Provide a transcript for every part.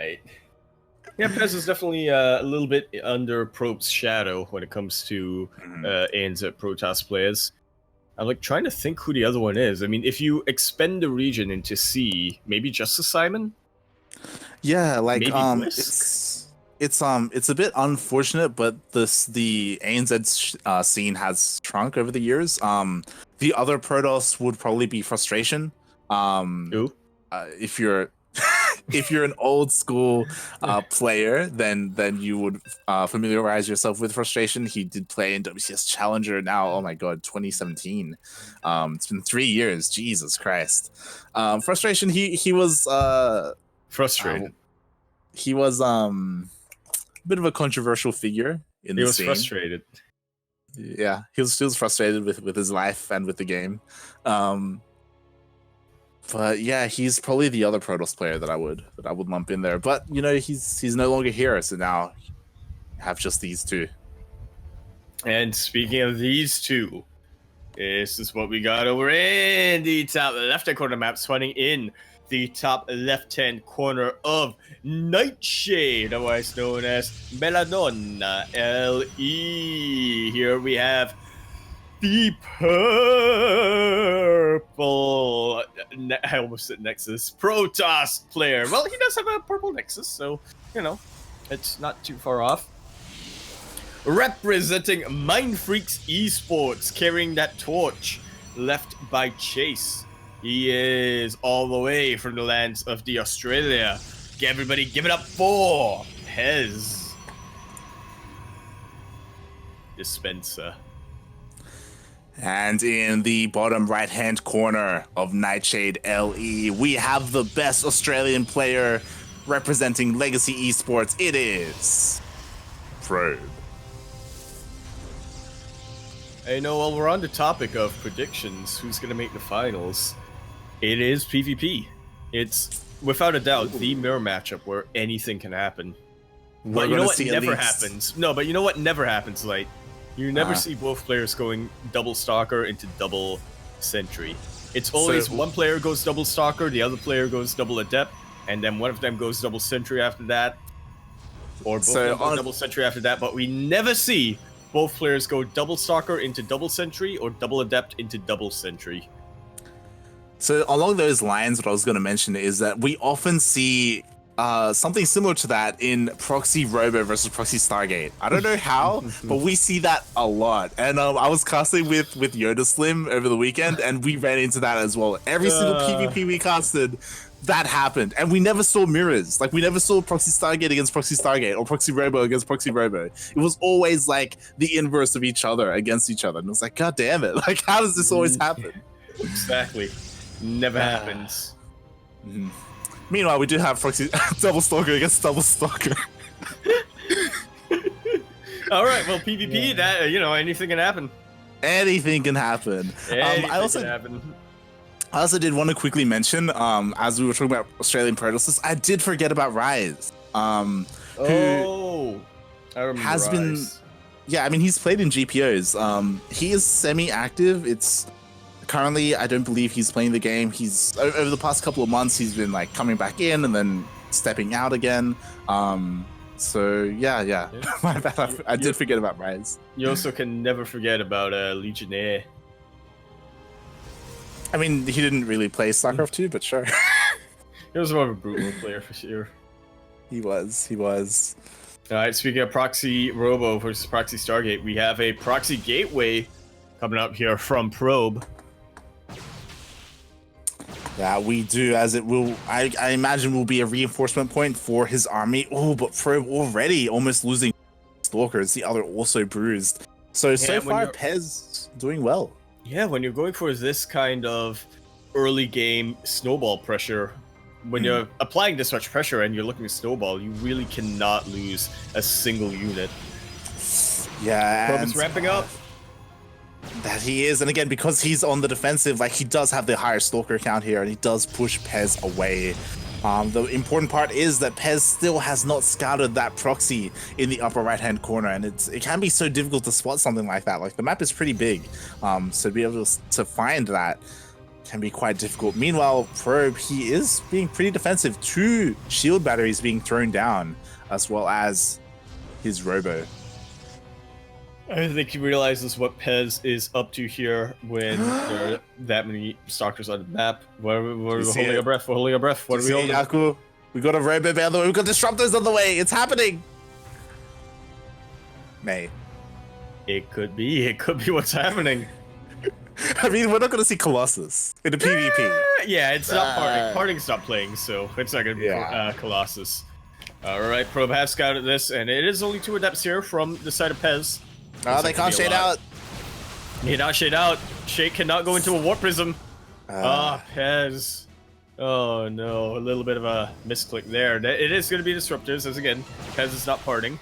right. Yeah, Pezz is definitely a little bit under Probe's shadow when it comes to ANZ Protoss players. I'm like trying to think who the other one is. I mean, if you expend the region into C, maybe just a Simon? Yeah, like Maybe it's a bit unfortunate, but the ANZ scene has shrunk over the years. The other Protoss would probably be Frustration. Who? If you're if you're an old school player, then you would familiarize yourself with Frustration. He did play in WCS Challenger now. Oh my god, 2017. It's been 3 years. Jesus Christ. Frustration. He was Frustrated. He was a bit of a controversial figure in the scene. He was frustrated. Yeah, he was frustrated with his life and with the game. But yeah, he's probably the other Protoss player that I would lump in there. But you know, he's no longer here, so now you have just these two. And speaking of these two, this is what we got over in the top left-hand corner map, spawning in the top left-hand corner of Nightshade, otherwise known as Belladonna LE. Here we have the purple, I almost said Nexus, Protoss player. Well, he does have a purple Nexus, so, you know, it's not too far off. Representing Mindfreaks Esports, carrying that torch, left by Chase. He is all the way from the lands of the Australia. Everybody give it up for Pezz. Dispenser. And in the bottom right-hand corner of Nightshade LE, we have the best Australian player representing Legacy Esports. It is Probe. Hey, no, while we're on the topic of predictions, who's going to make the finals? It is PvP. It's, without a doubt, the mirror matchup where anything can happen. But you know what never happens? No, but you know what never happens, like, you never see both players going double Stalker into double Sentry. It's always one player goes double Stalker, the other player goes double Adept, and then one of them goes double Sentry after that. Or both of them go double Sentry after that, but we never see both players go double Stalker into double Sentry or double Adept into double Sentry. So along those lines, what I was going to mention is that we often see something similar to that in Proxy Robo versus Proxy Stargate. I don't know how, but we see that a lot. And I was casting with Yoda Slim over the weekend, and we ran into that as well. Every single PvP we casted, that happened. And we never saw mirrors. Like, we never saw Proxy Stargate against Proxy Stargate or Proxy Robo against Proxy Robo. It was always like the inverse of each other against each other. And it was like, God damn it. Like, how does this always happen? Exactly. Never happens. Meanwhile, we do have Proxy double Stalker against double Stalker. All right, well, PvP, that, you know, anything can happen. Anything can happen. I also did want to quickly mention, as we were talking about Australian Protoss, I did forget about Rise. I remember has Rise. been, yeah, I mean, he's played in GPOs. He is semi-active. It's currently, I don't believe he's playing the game. He's over the past couple of months, he's been like coming back in and then stepping out again. So yeah. My bad. I did forget about Rise. You also can never forget about Legionnaire. I mean, he didn't really play StarCraft 2, but sure. He was more of a brutal player for sure. He was. All right, speaking of Proxy Robo versus Proxy Stargate, we have a Proxy Gateway coming up here from Probe. Yeah, we do, as it will, I imagine, will be a reinforcement point for his army. Oh, but Probe already almost losing Stalkers, the other also bruised. So far, Pezz doing well. Yeah, when you're going for this kind of early game snowball pressure, when you're applying this much pressure and you're looking to snowball, you really cannot lose a single unit. Yeah, Probe is ramping up. That he is, and again, because he's on the defensive, like, he does have the higher Stalker count here, and he does push Pezz away. The important part is that Pezz still has not scouted that proxy in the upper right-hand corner, and it can be so difficult to spot something like that. Like, the map is pretty big, so to be able to find that can be quite difficult. Meanwhile, Probe, he is being pretty defensive. 2 shield batteries being thrown down, as well as his Robo. I think he realizes what Pezz is up to here when there are that many stalkers on the map. We're holding our breath. We're holding our breath. What are we holding? Yaku? We got a Robo on the way. We got disruptors on the way. It's happening. May. It could be. It could be what's happening. I mean, we're not going to see Colossus in the PvP. Yeah, it's not Parting. Parting stopped playing, so it's not going to be Colossus. Alright, Probe has scouted this, and it is only 2 adepts here from the side of Pezz. Oh, they can't shade out. He cannot shade out. Shade cannot go into a warp prism. Pezz. Oh no, a little bit of a misclick there. It is going to be disruptors, as again, Pezz is not parting.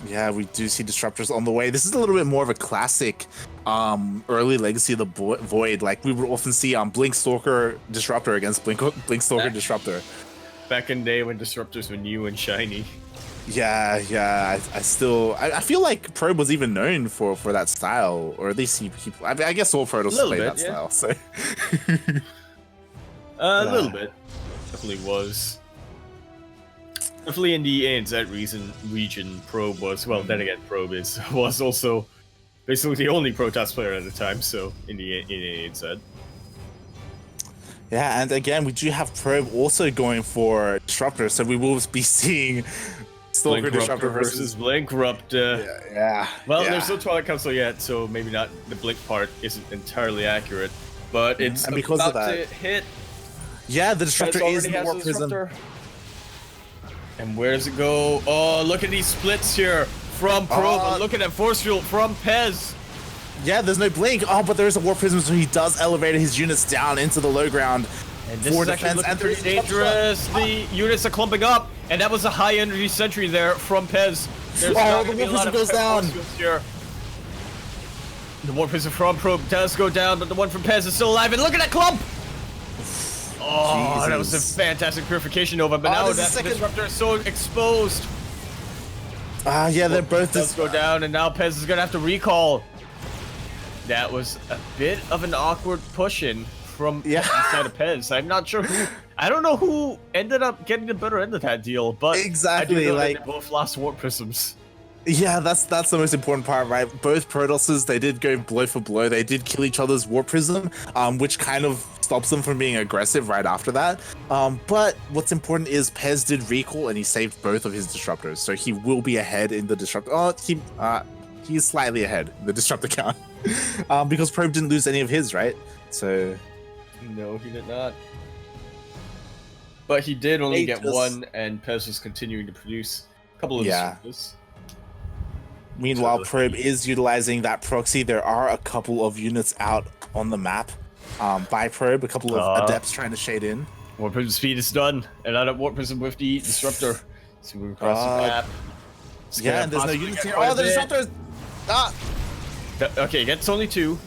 Yeah, we do see disruptors on the way. This is a little bit more of a classic early Legacy of the Void. Like, we would often see Blink Stalker Disruptor against Blink Stalker Disruptor. Back in the day when disruptors were new and shiny. Yeah, I feel like Probe was even known for that style, or at least I guess all Protoss play that style, so. A little bit. Definitely was. Definitely in the ANZ region, Probe was, well, then again, Probe was also basically the only Protoss player at the time, so in ANZ. Yeah, and again, we do have Probe also going for Disruptor, so we will be seeing Stalker Disruptor versus Blinkrupt. Well, there's no Twilight Council yet, so maybe not the Blink part isn't entirely accurate, but it's and because about of that, to hit. Yeah, the Disruptor is in the Warp Prism. And where does it go? Oh, look at these splits here from Probe. Look at that force field from Pezz. Yeah, there's no blink. Oh, but there is a Warp Prism, so he does elevate his units down into the low ground. And this is actually looking pretty dangerous. The units are clumping up, and that was a high energy sentry there from Pezz. The Warp Prism goes down. Here. The Warp Prism from Probe does go down, but the one from Pezz is still alive. And look at that clump! Oh, Jesus. That was a fantastic purification Nova, but now that Disruptor is so exposed. Yeah, they're both just go down, and now Pezz is gonna have to recall. That was a bit of an awkward push-in from the side of Pezz. I'm not sure who. I don't know who ended up getting the better end of that deal, but exactly, I do know that they both lost Warp Prisms. Yeah, that's the most important part, right? Both Protosses, they did go blow for blow. They did kill each other's Warp Prism, which kind of stops them from being aggressive right after that. But what's important is Pezz did recall and he saved both of his Disruptors, so he will be ahead in the Disruptor. Oh, he's slightly ahead in the Disruptor count because Probe didn't lose any of his, right? So no, he did not. But he did only get one, and Pezz was continuing to produce a couple of Disruptors. Meanwhile, Probe is utilizing that proxy. There are a couple of units out on the map by Probe, a couple of adepts trying to shade in. Warp Prism speed is done, and out of Warp Prism with the Disruptor. So we're across the map. Yeah, and there's no units here. Oh, the Disruptor! Okay, gets only 2.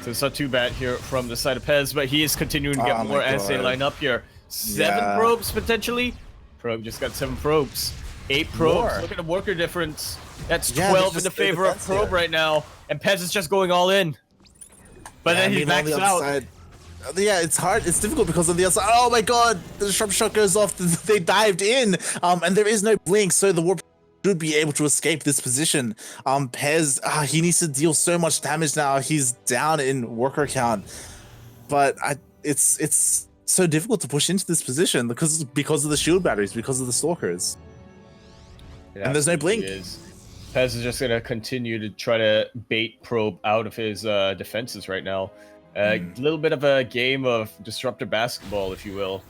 So it's not too bad here from the side of Pezz, but he is continuing to get more as they line up here. 7 probes, potentially. Probe just got 7 probes. 8 probes. Look at the worker difference. That's 12 in the favor of Probe right now, and Pezz is just going all in. But then he backs out. Yeah, it's hard. It's difficult because on the other side. Oh my god, the disruptor shot goes off. They dived in, and there is no blink, so the warp should be able to escape this position. Pezz, he needs to deal so much damage now. He's down in worker count, but it's so difficult to push into this position because of the shield batteries, because of the stalkers, and there's no blink. Pezz is just going to continue to try to bait Probe out of his defenses right now. A little bit of a game of disruptor basketball, if you will.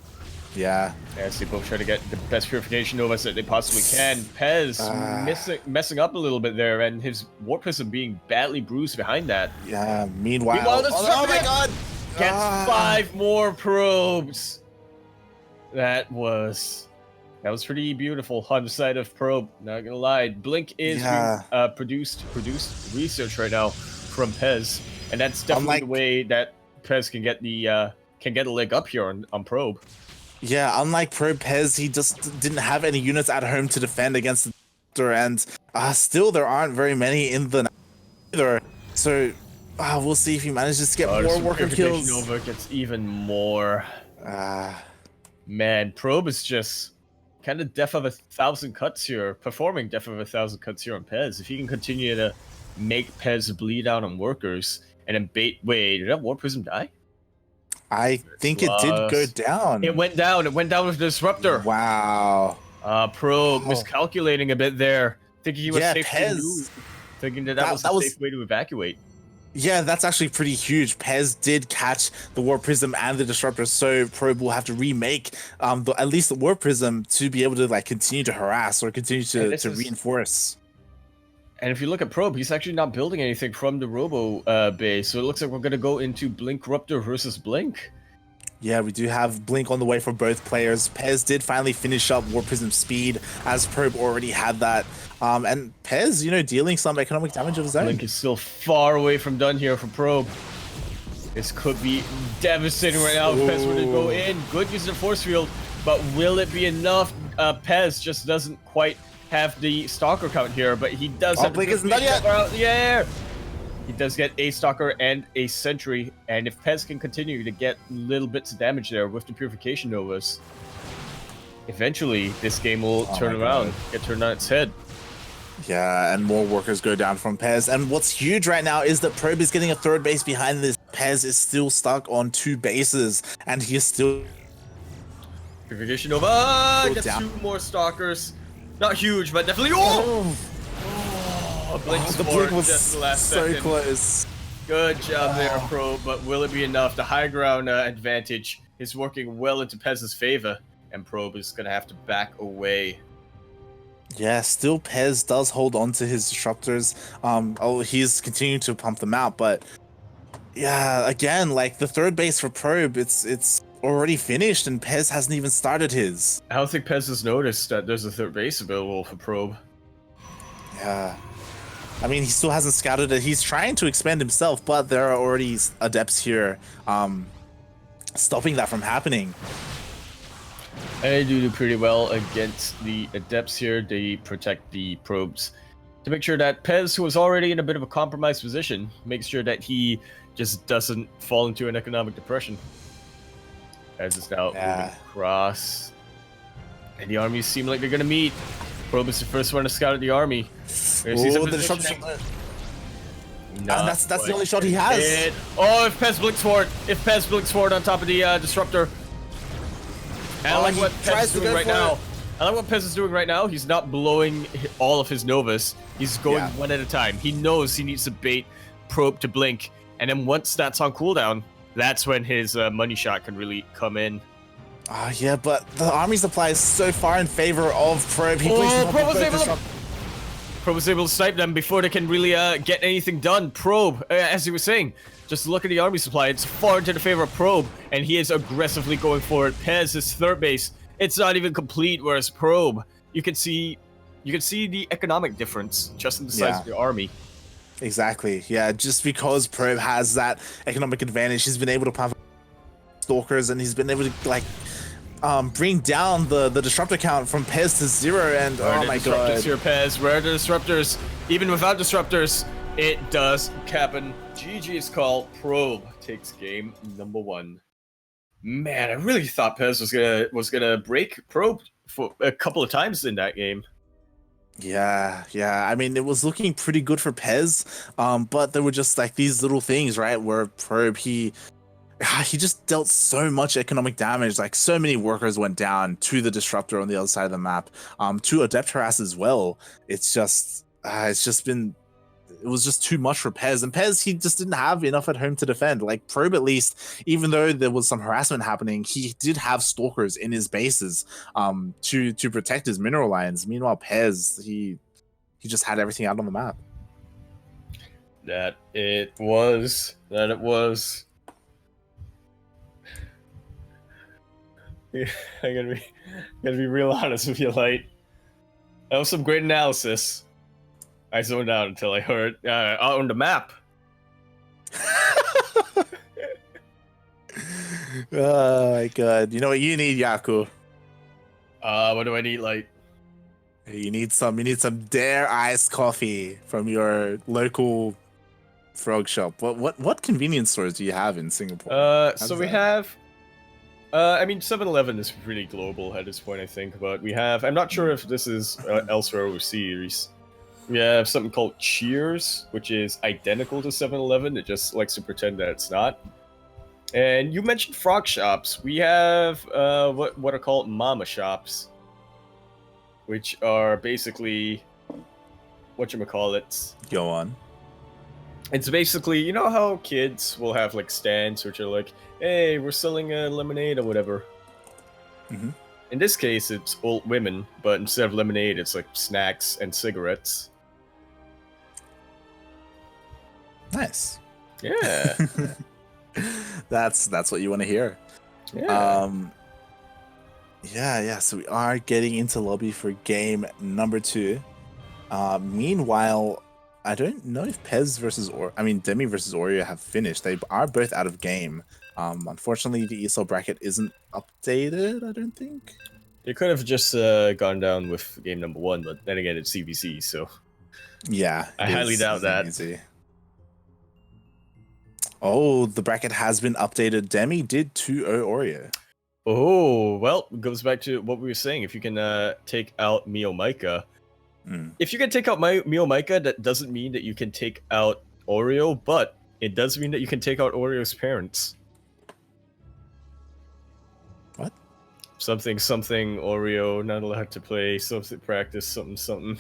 Yeah. As they both try to get the best purification Novas that they possibly can. Pezz messing up a little bit there, and his Warp Prism being badly bruised behind that. Yeah, meanwhile the oh my god! Gets 5 more probes. That was pretty beautiful on the side of Probe, not gonna lie. Blink is being produced research right now from Pezz, and that's definitely the way that Pezz can get a leg up here on Probe. Yeah, unlike Probe, Pezz, he just didn't have any units at home to defend against the Doctor, and still there aren't very many in the either. So We'll see if he manages to get more some worker purification kills. over gets even more. Ah. Man, Probe is just kind of death of 1,000 cuts here, performing death of 1,000 cuts here on Pezz. If he can continue to make Pezz bleed out on workers and then bait. Wait, did that War Prism die? I think it did go down. It went down. It went down with the Disruptor. Wow. Probe miscalculating a bit there, thinking he was safe to lose, thinking that was a safe way to evacuate. Yeah, that's actually pretty huge. Pezz did catch the War Prism and the Disruptor, so Probe will have to remake at least the War Prism to be able to like continue to harass or continue to reinforce. And if you look at Probe, he's actually not building anything from the Robo base, so it looks like we're going to go into Blink Ruptor versus Blink. Yeah, we do have Blink on the way for both players. Pezz did finally finish up War Prism speed, as Probe already had that. And Pezz, you know, dealing some economic damage of his own. Blink is still far away from done here for Probe. This could be devastating right now if Pezz were to go in. Good use of Force Field, but will it be enough? Pezz just doesn't quite have the Stalker count here, but he does have Blink isn't done yet. Yeah! He does get a Stalker and a Sentry, and if Pezz can continue to get little bits of damage there with the Purification Novas, eventually this game will turn around, get turned on its head. Yeah, and more workers go down from Pezz. And what's huge right now is that Probe is getting a third base behind this. Pezz is still stuck on 2 bases, and he is still... Purification Nova gets 2 more Stalkers. Not huge, but definitely... The Blink was just the last so second. Close. Good job there, Probe, but will it be enough? The high ground advantage is working well into Pezz's favor, and Probe is going to have to back away. Yeah, still Pezz does hold on to his Disruptors. He's continuing to pump them out, but yeah, again, like the third base for Probe, it's already finished, and Pezz hasn't even started his. I don't think Pezz has noticed that there's a third base available for Probe. Yeah. I mean, he still hasn't scouted it. He's trying to expand himself, but there are already adepts here stopping that from happening. They do pretty well against the adepts here. They protect the probes to make sure that Pezz, who was already in a bit of a compromised position, makes sure that he just doesn't fall into an economic depression. Pezz is now moving across, and the armies seem like they're going to meet. Probe is the first one to scout at the army. Oh, the disruption. That's the only shot he has. Oh, if Pezz blinks forward. If Pezz blinks forward on top of the Disruptor. I like what Pezz is doing right now. I like what Pezz is doing right now. He's not blowing all of his Novas. He's going one at a time. He knows he needs to bait Probe to blink. And then once that's on cooldown, that's when his money shot can really come in. Yeah, but the army supply is so far in favor of Probe. Probe was able to snipe them before they can really get anything done. Probe, as he was saying, just look at the army supply. It's far into the favor of Probe, and he is aggressively going for it. Pezz, his third base, it's not even complete, whereas Probe, you can see the economic difference just in the size of the army. Exactly. Yeah, just because Probe has that economic advantage, he's been able to pump Stalkers, and he's been able to like bring down the Disruptor count from Pezz to 0, and oh my god. Here, Pezz. Where are the Disruptors? Even without Disruptors, it does happen. GG's call. Probe takes game number 1. Man, I really thought Pezz was gonna break Probe for a couple of times in that game. Yeah. I mean, it was looking pretty good for Pezz, but there were just like these little things, right, where Probe he just dealt so much economic damage. Like so many workers went down to the Disruptor on the other side of the map, to Adept Harass as well. It was just too much for Pezz, and Pezz, he just didn't have enough at home to defend. Like Probe, at least, even though there was some harassment happening, he did have Stalkers in his bases to protect his mineral lines. Meanwhile, Pezz, he just had everything out on the map. That it was. I'm gonna be real honest with you, Light. That was some great analysis. I zoned out until I heard on the map. Oh my god! You know what you need, Yaku? What do I need, Light? You need some Dare iced coffee from your local Frog shop. What convenience stores do you have in Singapore? So we have. I mean, 7-Eleven is pretty global at this point, I think. But we have. I'm not sure if this is elsewhere overseas. We have something called Cheers, which is identical to 7-Eleven. It just likes to pretend that it's not. And you mentioned frog shops. We have what are called mama shops, which are basically whatchamacallit. Go on. It's basically, you know how kids will have like stands which are like, hey, we're selling a lemonade or whatever. Mm-hmm. In this case, it's old women, but instead of lemonade, it's like snacks and cigarettes. Nice. Yeah. That's what you want to hear. Yeah. Yeah. So we are getting into lobby for game number 2. Meanwhile, I don't know if Pezz versus Demi versus Oreo have finished. They are both out of game. Unfortunately, the ESL bracket isn't updated, I don't think. They could have just gone down with game number 1, but then again, it's CVC, so yeah, I highly doubt that. Easy. Oh, the bracket has been updated. Demi did 2-0 Oreo. Oh, well, it goes back to what we were saying. If you can take out Mio Micah. If you can take out Mio Micah, that doesn't mean that you can take out Oreo, but it does mean that you can take out Oreo's parents. What? Something, Oreo, not allowed to play, something, practice, something.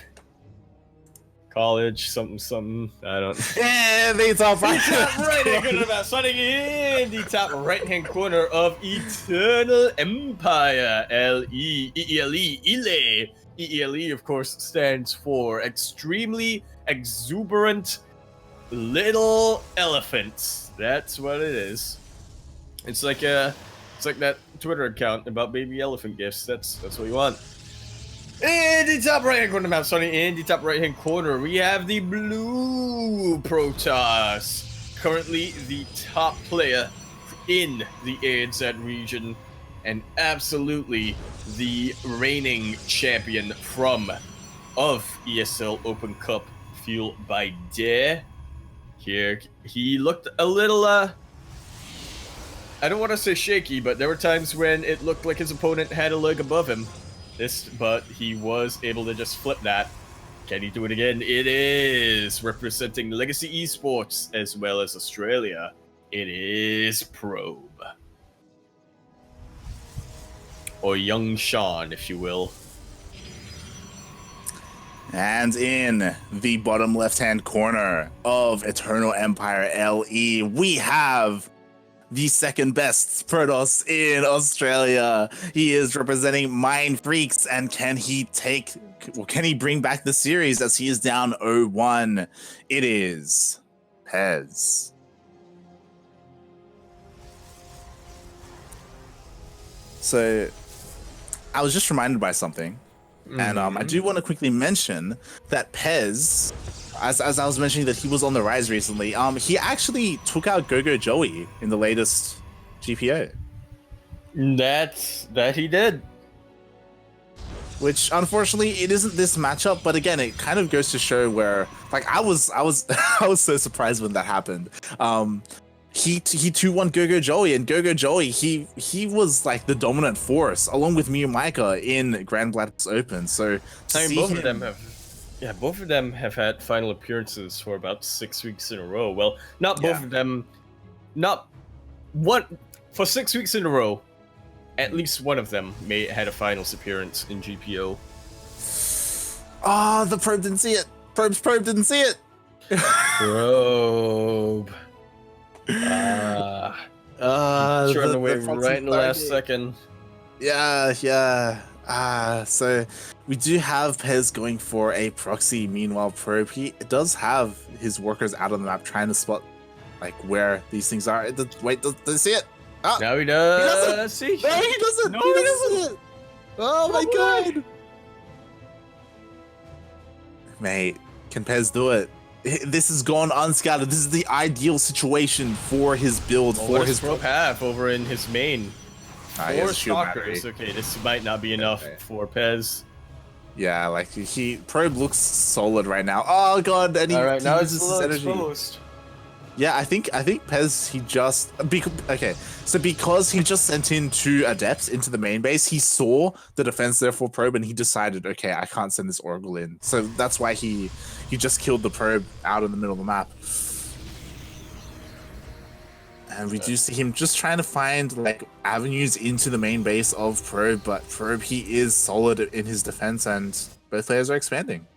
College, something, I don't. Yeah, the top right-hand corner of Sunning in the top right-hand corner of Eternal Empire, EELE. EELE, of course, stands for Extremely Exuberant Little Elephants. That's what it is. It's like that Twitter account about baby elephant gifts. That's what you want. In the top right-hand corner of the map, Sonny, in the top right-hand corner, we have the Blue Protoss. Currently the top player in the ANZ region, and absolutely the reigning champion of ESL Open Cup Fuelled by Dare. Here, he looked a little, I don't want to say shaky, but there were times when it looked like his opponent had a leg above him. But he was able to just flip that. Can he do it again? It is representing Legacy Esports as well as Australia. It is Probe. Or Young Sean, if you will. And in the bottom left-hand corner of Eternal Empire LE, we have the second best Protoss in Australia. He is representing Mind Freaks, and can he bring back the series as he is down 0-1? It is Pezz. So I was just reminded by something, and I do want to quickly mention that Pezz, as I was mentioning that he was on the rise recently, he actually took out Go-Go Joey in the latest GPO. That he did. Which unfortunately it isn't this matchup, but again, it kind of goes to show where, like, I was I was so surprised when that happened. He 2-1 Go-Go Joey, and Go-Go Joey, he was like the dominant force along with Miu Micah in Grand Blast Open. So I mean, both of them have had final appearances for about 6 weeks in a row. Well, not both of them, not one for 6 weeks in a row. At least one of them had a finals appearance in GPO. The Probe didn't see it. Probe didn't see it. Probe. Turned away right in the last second. Yeah. So we do have Pezz going for a proxy. Meanwhile, Probe, he does have his workers out on the map trying to spot like where these things are. Wait, does he see it? Oh, now he does. He doesn't. No, he doesn't. No, he doesn't. Oh my god. Mate, can Pezz do it? This has gone unscouted. This is the ideal situation for his build, for his Probe have over in his main. Four stalkers. Battery. Okay, this might not be enough for Pezz. Yeah, like Probe looks solid right now. Oh god, and he now it's uses his energy. exposed. Yeah, I think Pezz, he just okay. So because he just sent in 2 adepts into the main base, he saw the defense there for probe and he decided, okay, I can't send this Oracle in. So that's why he just killed the probe out in the middle of the map. And we do see him just trying to find like avenues into the main base of probe, but probe, he is solid in his defense and both players are expanding.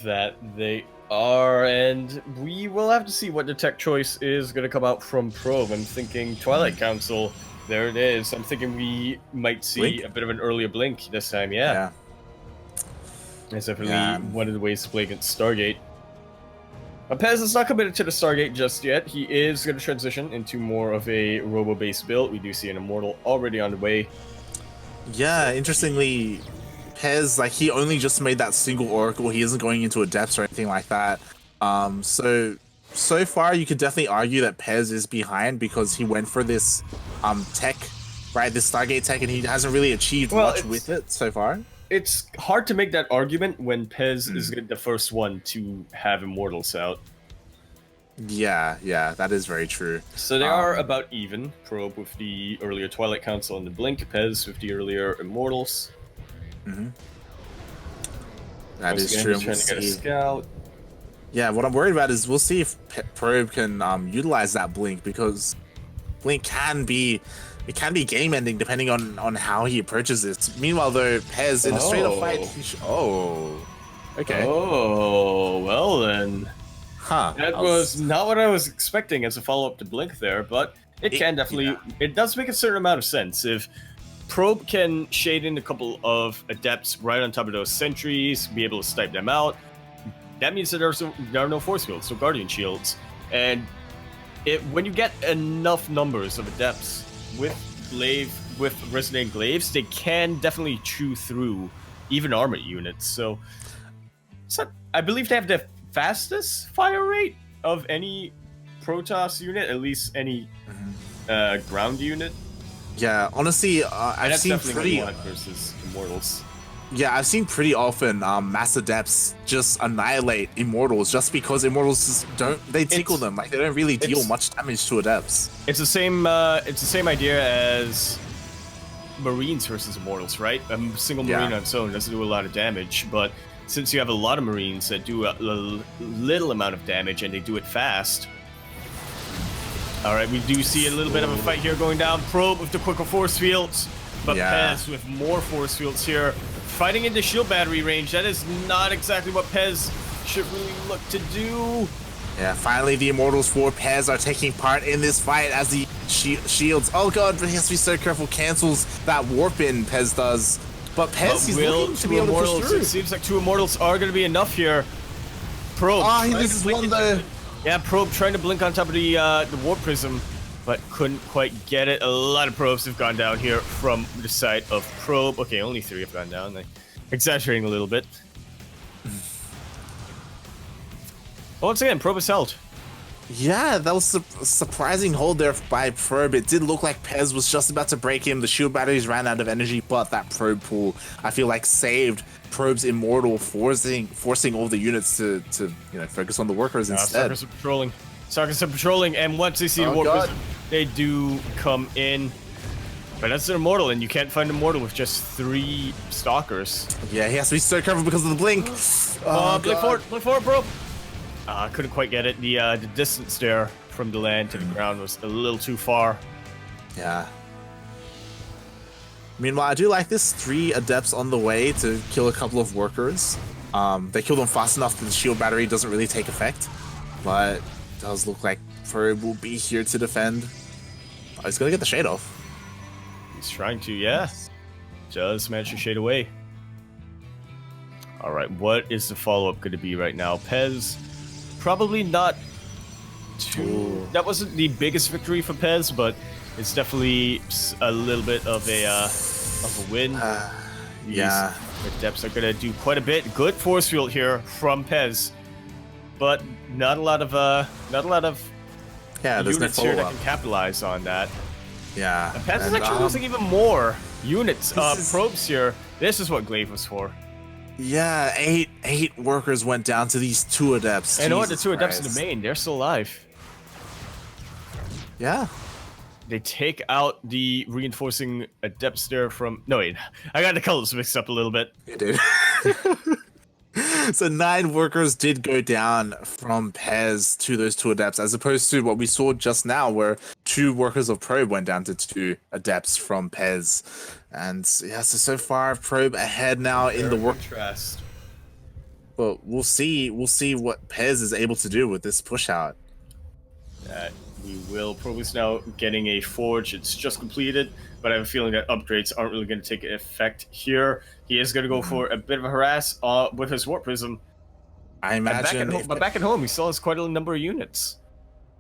That they are, and we will have to see what the tech choice is going to come out from probe. I'm thinking Twilight Council. There it is. I'm thinking we might see Blink? a bit of an earlier blink this time. Yeah. That's definitely one of the ways to play against Stargate. Pezz is not committed to the Stargate just yet. He is going to transition into more of a robo-based build. We do see an Immortal already on the way. Yeah, interestingly, Pezz, like, he only just made that single Oracle. He isn't going into Adepts or anything like that. So far, you could definitely argue that Pezz is behind because he went for this tech, right? This Stargate tech, and he hasn't really achieved much with it so far. It's hard to make that argument when Pezz is the first one to have Immortals out. Yeah, that is very true. So they are about even. Probe with the earlier Twilight Council and the Blink, Pezz with the earlier Immortals. That is true. Trying to get a scout. Yeah, what I'm worried about is we'll see if Probe can utilize that Blink, because Blink can be game ending depending on how he approaches it. Meanwhile, though, Pezz in a straight up fight, okay. Oh, well then. Huh. That was not what I was expecting as a follow-up to Blink there, but it can definitely... It does make a certain amount of sense. If Probe can shade in a couple of Adepts right on top of those sentries, be able to snipe them out, that means that there are no force fields, so Guardian Shields. And when you get enough numbers of Adepts with Resonating Glaives, they can definitely chew through even armored units. So I believe they have the fastest fire rate of any Protoss unit, at least any ground unit. Yeah, honestly, I've seen pretty versus Immortals. Yeah, I've seen pretty often Mass Adepts just annihilate Immortals just because Immortals just they tickle them. Like, they don't really deal much damage to Adepts. It's the same idea as Marines versus Immortals, right? A single Marine on its own doesn't do a lot of damage, but since you have a lot of Marines that do a little amount of damage and they do it fast. Alright, we do see a little bit of a fight here going down. Probe with the quicker force fields, but Pezz with more force fields here. Fighting into shield battery range, that is not exactly what Pezz should really look to do. Yeah, finally the Immortals for Pezz are taking part in this fight as the shields. Oh god, but he has to be so careful. Cancels that warp in, Pezz does. But Pezz, he's looking to be able to push through. It seems like 2 Immortals are going to be enough here. Probe. Oh, this is one though. Yeah, Probe trying to blink on top of the warp prism, but couldn't quite get it. A lot of probes have gone down here from the side of Probe. Okay, only 3 have gone down. They're exaggerating a little bit. Once again, Probe is held. Yeah, that was a surprising hold there by Probe. It did look like Pezz was just about to break him. The shield batteries ran out of energy, but that Probe pull, I feel like, saved Probe's Immortal, forcing all the units to focus on the workers instead. Starkers are patrolling, and once they see the warp prism, they do come in. But that's an Immortal, and you can't find an Immortal with just 3 Stalkers. Yeah, he has to be so careful because of the blink. Blink forward, Probe. Couldn't quite get it. The distance there from the land to the ground was a little too far. Yeah. Meanwhile, I do like this. 3 Adepts on the way to kill a couple of workers. They kill them fast enough that the shield battery doesn't really take effect. But it does look like Probe will be here to defend. Oh, he's gonna get the shade off. He's trying to, yeah. Does manage to shade away. Alright, what is the follow-up going to be right now? Pezz, probably not too... That wasn't the biggest victory for Pezz, but it's definitely a little bit of a win. Yeah. The Adepts are going to do quite a bit. Good force field here from Pezz, but not a lot of units here that can capitalize on that. Yeah. And Pezz is actually losing even more units. Probes here. This is what Glaive was for. Yeah, eight workers went down to these 2 adepts. And you know what? The Jesus 2 adepts in the Christ. main, they're still alive. Yeah. They take out the reinforcing adepts there from... No, wait. I got the colors mixed up a little bit. You did. So 9 workers did go down from Pezz to those 2 adepts, as opposed to what we saw just now, where 2 workers of Probe went down to 2 adepts from Pezz. And yeah, so far Probe ahead now in the work. Contrast. But we'll see what Pezz is able to do with this push out. We will. Probe is now getting a forge. It's just completed, but I have a feeling that upgrades aren't really going to take effect here. He is going to go for a bit of a harass with his warp prism. I imagine, but back at home, he still has quite a number of units.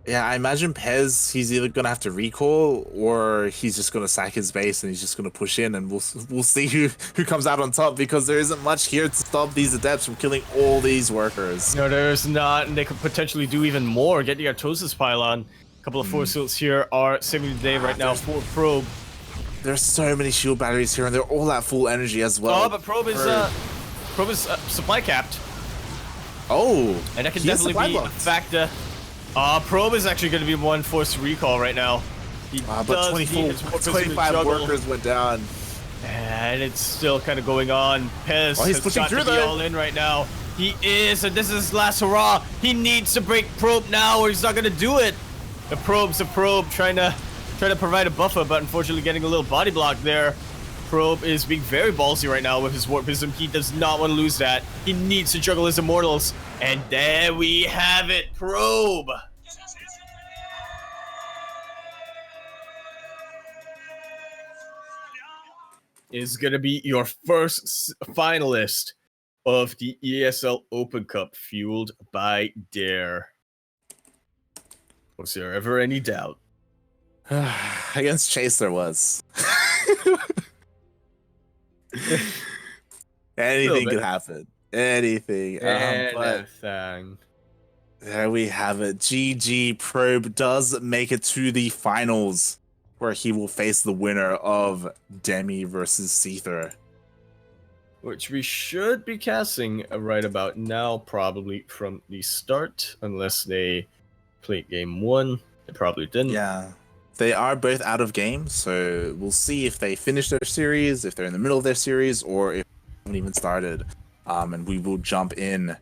Yeah, I imagine Pezz, he's either gonna have to recall or he's just gonna sack his base and he's just gonna push in, and we'll see who comes out on top, because there isn't much here to stop these adepts from killing all these workers. No, there's not, and they could potentially do even more. Get the Artosis pylon. A couple of force fields here are saving the day right now for Probe. There's so many shield batteries here, and they're all at full energy as well. Oh, but Probe is supply capped. Oh, and that can definitely be a factor. Probe is actually going to be one forced to recall right now. But 25 workers went down. And it's still kind of going on. Pezz he's pushing through the all in right now. He is, and this is his last hurrah. He needs to break Probe now, or he's not going to do it. The Probe's a Probe trying to provide a buffer, but unfortunately getting a little body block there. Probe is being very ballsy right now with his warp prism. He does not want to lose that. He needs to juggle his immortals. And there we have it, Probe. Is going to be your first finalist of the ESL Open Cup fueled by Dare. Was there ever any doubt? Against Chase there was. Anything could happen. Anything. Anything. There we have it. GG. Probe does make it to the finals, where he will face the winner of Demi versus Seether. Which we should be casting right about now, probably from the start, unless they played game 1. They probably didn't. Yeah. They are both out of game, so we'll see if they finish their series, if they're in the middle of their series, or if they haven't even started. And we will jump in